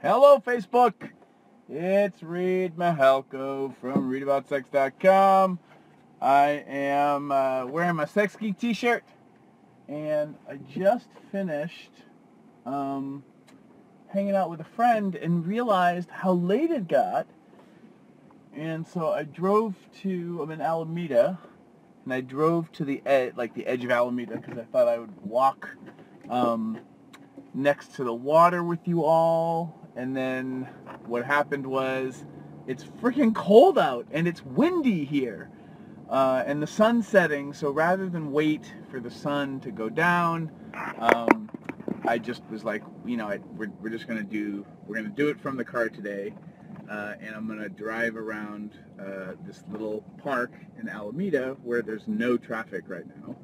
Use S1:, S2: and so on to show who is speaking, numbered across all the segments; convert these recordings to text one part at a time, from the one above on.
S1: Hello, Facebook. It's Reid Mahalko from readaboutsex.com. I am wearing my Sex Geek t-shirt, and I just finished hanging out with a friend and realized how late it got. And so I drove to, I'm in Alameda, and I drove to the edge of Alameda, because I thought I would walk next to the water with you all. And then what happened was, it's freaking cold out and it's windy here, and the sun's setting. So rather than wait for the sun to go down, I just was like, we're just gonna do it from the car today, and I'm gonna drive around this little park in Alameda where there's no traffic right now,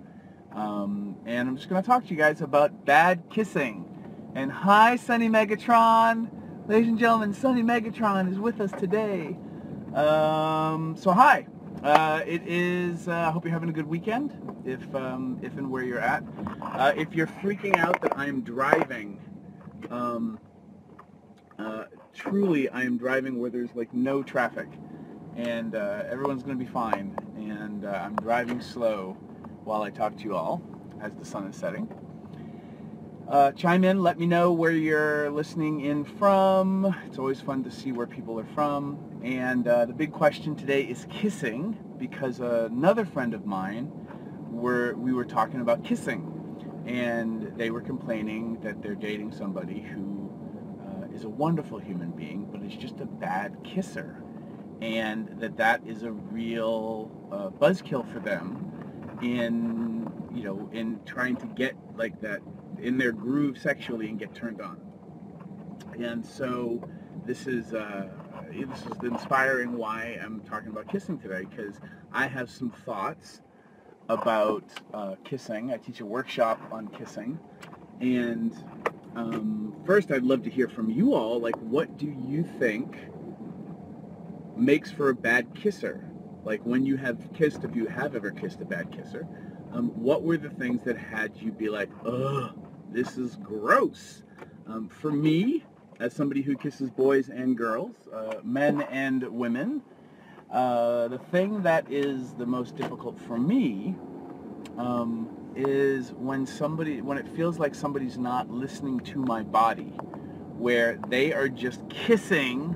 S1: and I'm just gonna talk to you guys about bad kissing. And hi, Sunny Megatron. Ladies and gentlemen, Sunny Megatron is with us today. So hi. It is, I hope you're having a good weekend, if and where you're at. If you're freaking out that I'm driving, truly I am driving where there's like no traffic, and everyone's going to be fine, and I'm driving slow while I talk to you all as the sun is setting. Chime in, let me know where you're listening in from. It's always fun to see where people are from. And the big question today is kissing, because another friend of mine, we were talking about kissing, and they were complaining that they're dating somebody who is a wonderful human being, but is just a bad kisser, and that is a real buzzkill for them in trying to get like that in their groove sexually and get turned on. And so this is inspiring why I'm talking about kissing today, because I have some thoughts about kissing. I teach a workshop on kissing, and first I'd love to hear from you all, like, what do you think makes for a bad kisser? Like, when you have kissed, if you have ever kissed a bad kisser, what were the things that had you be like, ugh, this is gross? For me, as somebody who kisses boys and girls, men and women, the thing that is the most difficult for me is when it feels like somebody's not listening to my body, where they are just kissing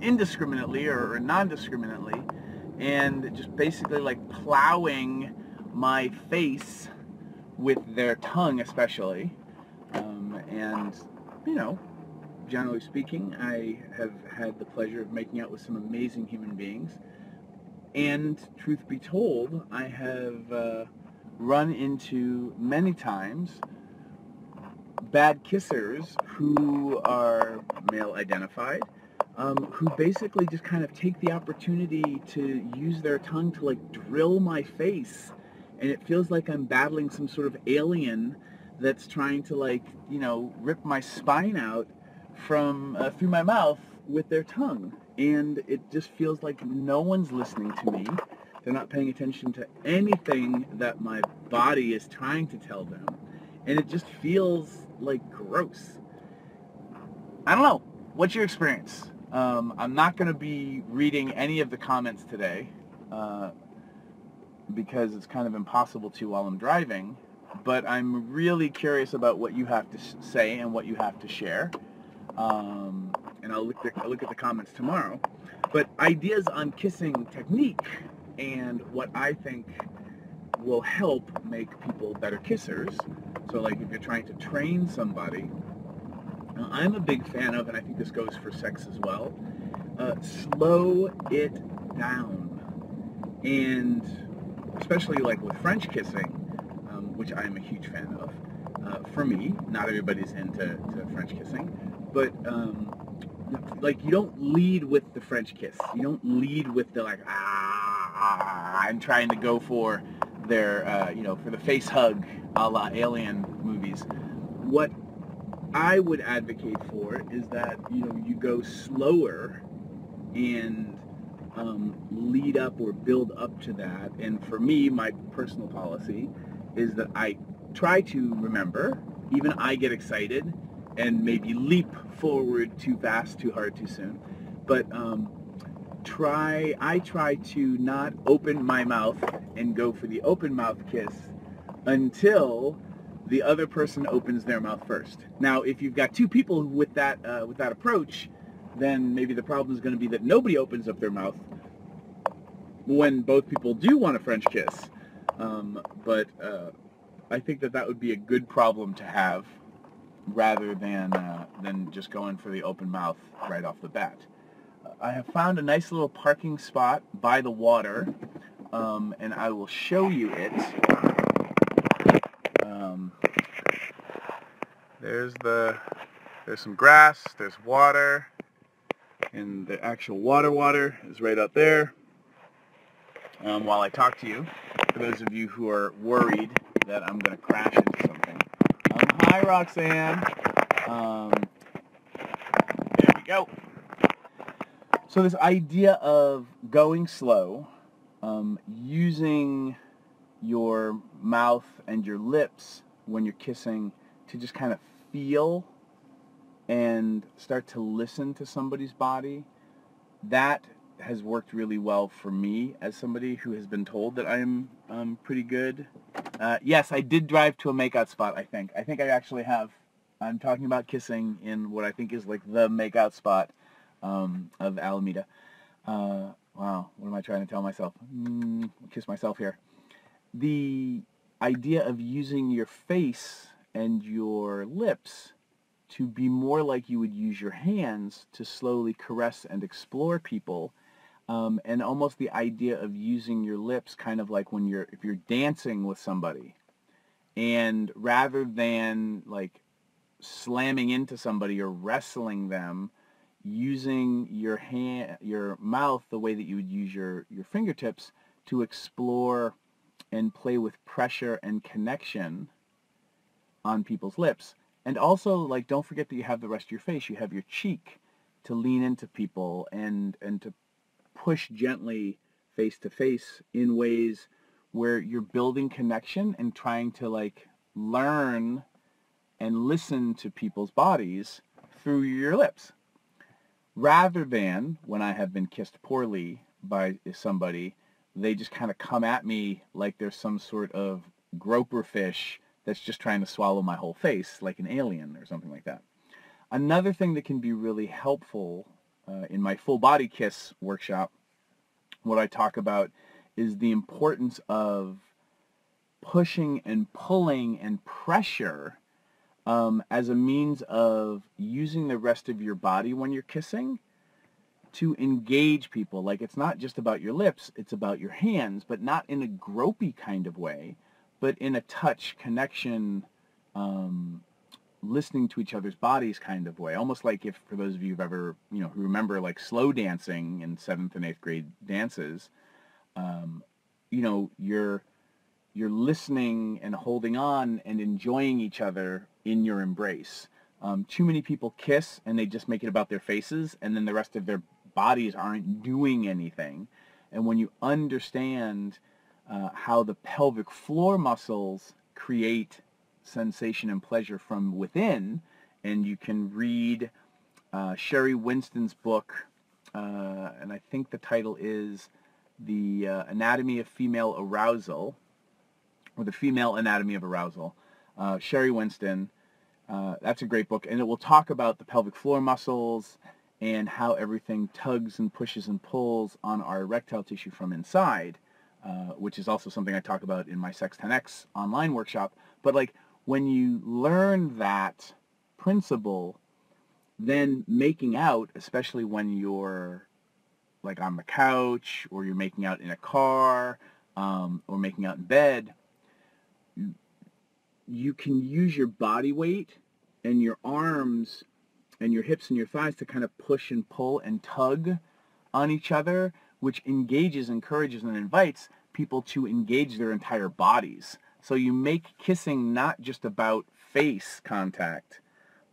S1: indiscriminately or non-discriminately, and just basically like plowing my face with their tongue, especially. And generally speaking, I have had the pleasure of making out with some amazing human beings, and truth be told, I have run into many times bad kissers who are male identified, who basically just kind of take the opportunity to use their tongue to like drill my face, and it feels like I'm battling some sort of alien that's trying to rip my spine out from through my mouth with their tongue. And it just feels like no one's listening to me. They're not paying attention to anything that my body is trying to tell them, and it just feels like gross. I don't know. What's your experience? I'm not going to be reading any of the comments today, because it's kind of impossible to while I'm driving, but I'm really curious about what you have to say and what you have to share, and I'll look at the comments tomorrow. But ideas on kissing technique and what I think will help make people better kissers. So like if you're trying to train somebody, I'm a big fan of, and I think this goes for sex as well, slow it down. And especially like with French kissing, which I'm a huge fan of. For me, not everybody's into French kissing, but like you don't lead with the French kiss. You don't lead with the like, I'm trying to go for their, for the face hug a la Alien movies. What I would advocate for is that, you go slower and lead up or build up to that. And for me, my personal policy is that I try to remember, even I get excited, and maybe leap forward too fast, too hard, too soon. But I try to not open my mouth and go for the open mouth kiss until the other person opens their mouth first. Now, if you've got two people with that approach, then maybe the problem is going to be that nobody opens up their mouth when both people do want a French kiss. But I think that would be a good problem to have, rather than just going for the open mouth right off the bat. I have found a nice little parking spot by the water, and I will show you it. There's some grass, there's water, and the actual water is right up there. While I talk to you, for those of you who are worried that I'm going to crash into something. Hi, Roxanne. There we go. So this idea of going slow, using your mouth and your lips when you're kissing to just kind of feel and start to listen to somebody's body, that has worked really well for me as somebody who has been told that I am pretty good. Yes, I did drive to a makeout spot, I think. I actually have. I'm talking about kissing in what I think is like the makeout spot of Alameda. Wow, what am I trying to tell myself? Kiss myself here. The idea of using your face and your lips to be more like you would use your hands to slowly caress and explore people, and almost the idea of using your lips kind of like if you're dancing with somebody, and rather than like slamming into somebody or wrestling them, using your mouth the way that you would use your fingertips to explore and play with pressure and connection on people's lips. And also, like, don't forget that you have the rest of your face. You have your cheek to lean into people and to push gently face to face in ways where you're building connection and trying to like learn and listen to people's bodies through your lips. Rather than when I have been kissed poorly by somebody, they just kind of come at me like there's some sort of groper fish that's just trying to swallow my whole face, like an alien or something like that. Another thing that can be really helpful in my full body kiss workshop, what I talk about is the importance of pushing and pulling and pressure as a means of using the rest of your body when you're kissing to engage people. Like, it's not just about your lips, it's about your hands, but not in a gropey kind of way, but in a touch, connection, listening to each other's bodies kind of way. Almost like if, for those of you who've ever, who remember like slow dancing in 7th and 8th grade dances, you're listening and holding on and enjoying each other in your embrace. Too many people kiss and they just make it about their faces, and then the rest of their bodies aren't doing anything. And when you understand how the pelvic floor muscles create sensation and pleasure from within, and you can read Sherry Winston's book, and I think the title is The Anatomy of Female Arousal, or The Female Anatomy of Arousal. Sherry Winston, that's a great book, and it will talk about the pelvic floor muscles and how everything tugs and pushes and pulls on our erectile tissue from inside, which is also something I talk about in my Sex 10X online workshop. But like, when you learn that principle, then making out, especially when you're like on the couch, or you're making out in a car, or making out in bed, you can use your body weight and your arms and your hips and your thighs to kind of push and pull and tug on each other, which engages, encourages, and invites people to engage their entire bodies. So you make kissing not just about face contact,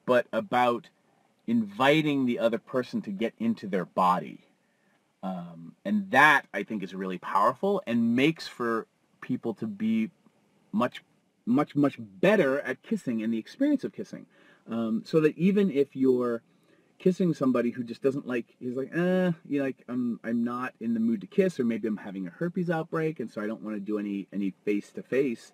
S1: but about inviting the other person to get into their body. And that, I think, is really powerful and makes for people to be much, much, much better at kissing and the experience of kissing. So that even if you're kissing somebody who just doesn't like, he's like, I'm not in the mood to kiss, or maybe I'm having a herpes outbreak, and so I don't want to do any face to face.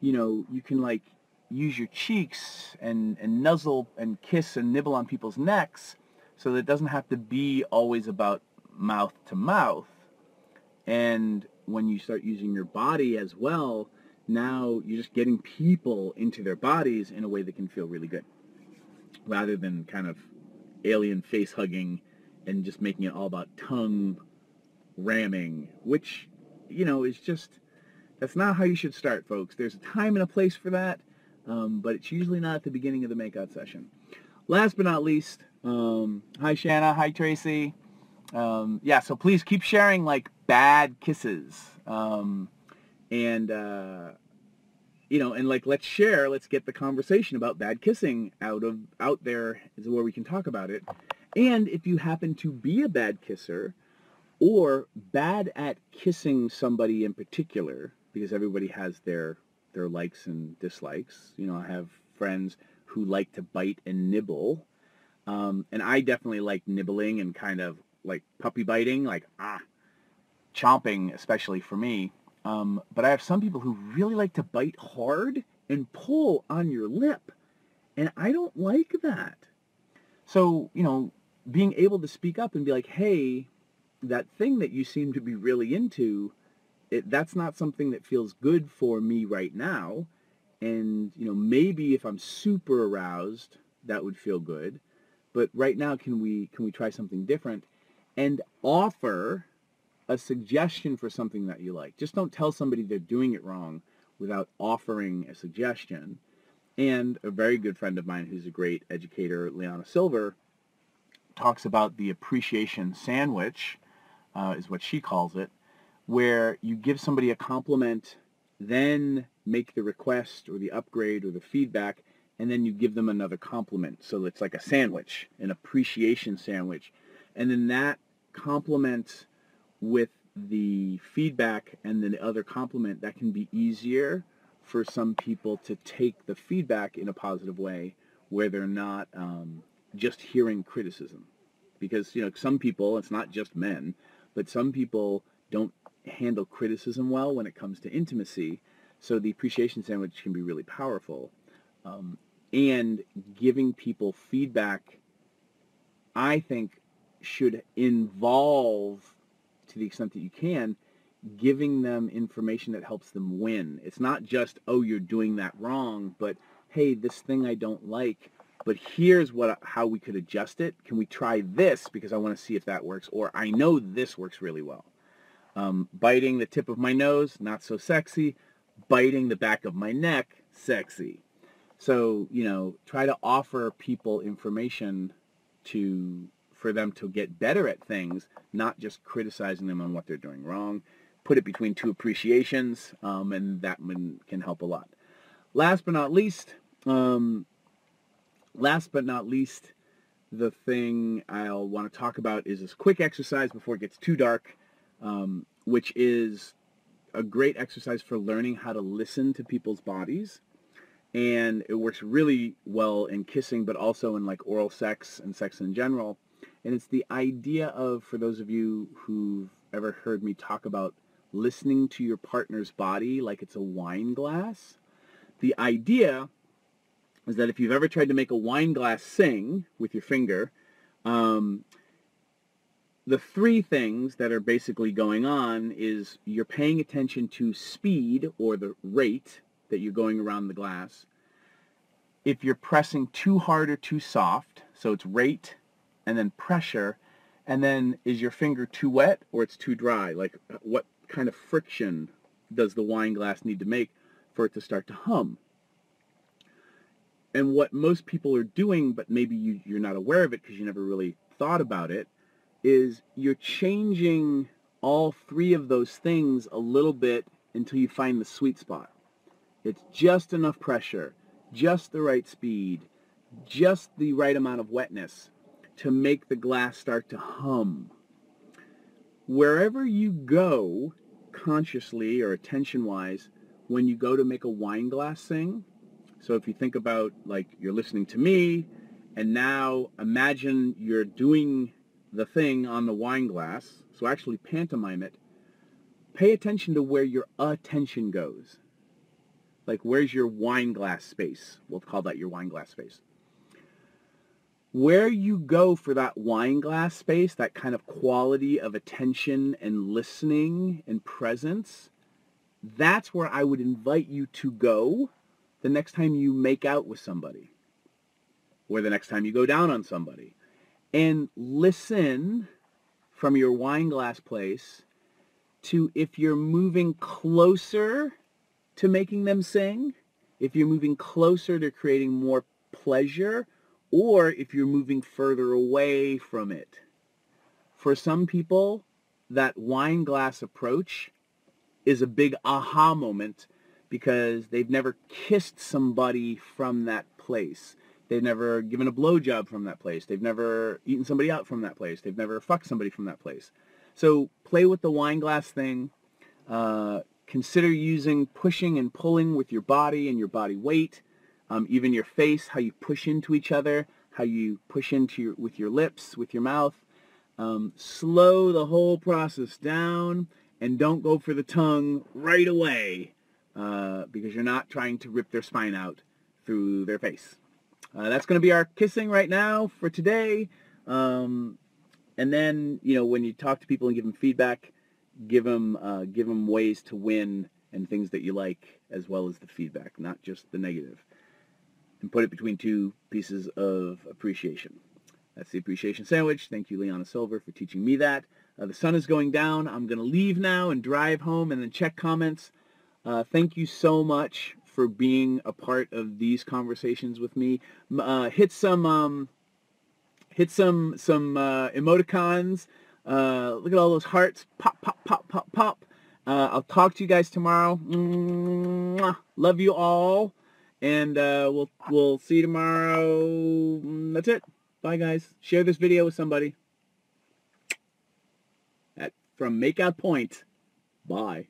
S1: You can like use your cheeks and nuzzle and kiss and nibble on people's necks, so that it doesn't have to be always about mouth to mouth. And when you start using your body as well, now you're just getting people into their bodies in a way that can feel really good, rather than kind of alien face hugging and just making it all about tongue ramming, which, is just, that's not how you should start, folks. There's a time and a place for that, but it's usually not at the beginning of the makeout session. Last but not least, hi Shanna, hi Tracy. So please keep sharing like bad kisses, and like let's get the conversation about bad kissing out there is where we can talk about it. And if you happen to be a bad kisser or bad at kissing somebody in particular, because everybody has their likes and dislikes. I have friends who like to bite and nibble, and I definitely like nibbling and kind of like puppy biting, like chomping, especially for me. But I have some people who really like to bite hard and pull on your lip, and I don't like that. So, being able to speak up and be like, hey, that thing that you seem to be really into, that's not something that feels good for me right now. And, maybe if I'm super aroused, that would feel good. But right now, can we try something different? And offer a suggestion for something that you like. Just don't tell somebody they're doing it wrong without offering a suggestion. And a very good friend of mine who's a great educator, Liana Silver, talks about the appreciation sandwich, is what she calls it, where you give somebody a compliment, then make the request or the upgrade or the feedback, and then you give them another compliment. So it's like a sandwich, an appreciation sandwich. And then that compliment with the feedback and then the other compliment, that can be easier for some people to take the feedback in a positive way, where they're not just hearing criticism. Because, some people, it's not just men, but some people don't handle criticism well when it comes to intimacy. So the appreciation sandwich can be really powerful. And giving people feedback, I think, should involve, to the extent that you can, giving them information that helps them win. It's not just, oh, you're doing that wrong, but hey, this thing I don't like, but here's how we could adjust it. Can we try this, because I want to see if that works, or I know this works really well. Biting the tip of my nose, not so sexy. Biting the back of my neck, sexy. So, try to offer people information for them to get better at things, not just criticizing them on what they're doing wrong. Put it between two appreciations, and that one can help a lot. Last but not least, the thing I'll want to talk about is this quick exercise before it gets too dark, which is a great exercise for learning how to listen to people's bodies. And it works really well in kissing, but also in like oral sex and sex in general. And it's the idea of, for those of you who've ever heard me talk about listening to your partner's body like it's a wine glass, the idea is that if you've ever tried to make a wine glass sing with your finger, the three things that are basically going on is you're paying attention to speed, or the rate that you're going around the glass. If you're pressing too hard or too soft, so it's rate and then pressure, and then is your finger too wet or it's too dry? Like, what kind of friction does the wine glass need to make for it to start to hum? And what most people are doing, but maybe you're not aware of it because you never really thought about it, is you're changing all three of those things a little bit until you find the sweet spot. It's just enough pressure, just the right speed, just the right amount of wetness to make the glass start to hum. Wherever you go, consciously or attention-wise, when you go to make a wine glass sing, So if you think about, like, you're listening to me, and now imagine you're doing the thing on the wine glass, so actually pantomime it. Pay attention to where your attention goes. Like, where's your wine glass space? We'll call that your wine glass space. Where you go for that wine glass space, that kind of quality of attention and listening and presence, that's where I would invite you to go the next time you make out with somebody, or the next time you go down on somebody. And listen from your wine glass place to if you're moving closer to making them sing, if you're moving closer to creating more pleasure, or if you're moving further away from it. For some people, that wine glass approach is a big aha moment because they've never kissed somebody from that place. They've never given a blowjob from that place. They've never eaten somebody out from that place. They've never fucked somebody from that place. So play with the wine glass thing. Consider using pushing and pulling with your body and your body weight. Even your face, how you push into each other, how you push into with your lips, with your mouth. Slow the whole process down and don't go for the tongue right away because you're not trying to rip their spine out through their face. That's going to be our kissing right now for today. And then, when you talk to people and give them feedback, give them ways to win and things that you like, as well as the feedback, not just the negative. And put it between two pieces of appreciation. That's the appreciation sandwich. Thank you, Liana Silver, for teaching me that. The sun is going down. I'm going to leave now and drive home and then check comments. Thank you so much for being a part of these conversations with me. Hit some emoticons. Look at all those hearts. Pop, pop, pop, pop, pop. I'll talk to you guys tomorrow. Mwah. Love you all. And we'll see you tomorrow. That's it. Bye, guys. Share this video with somebody. From Makeout Point. Bye.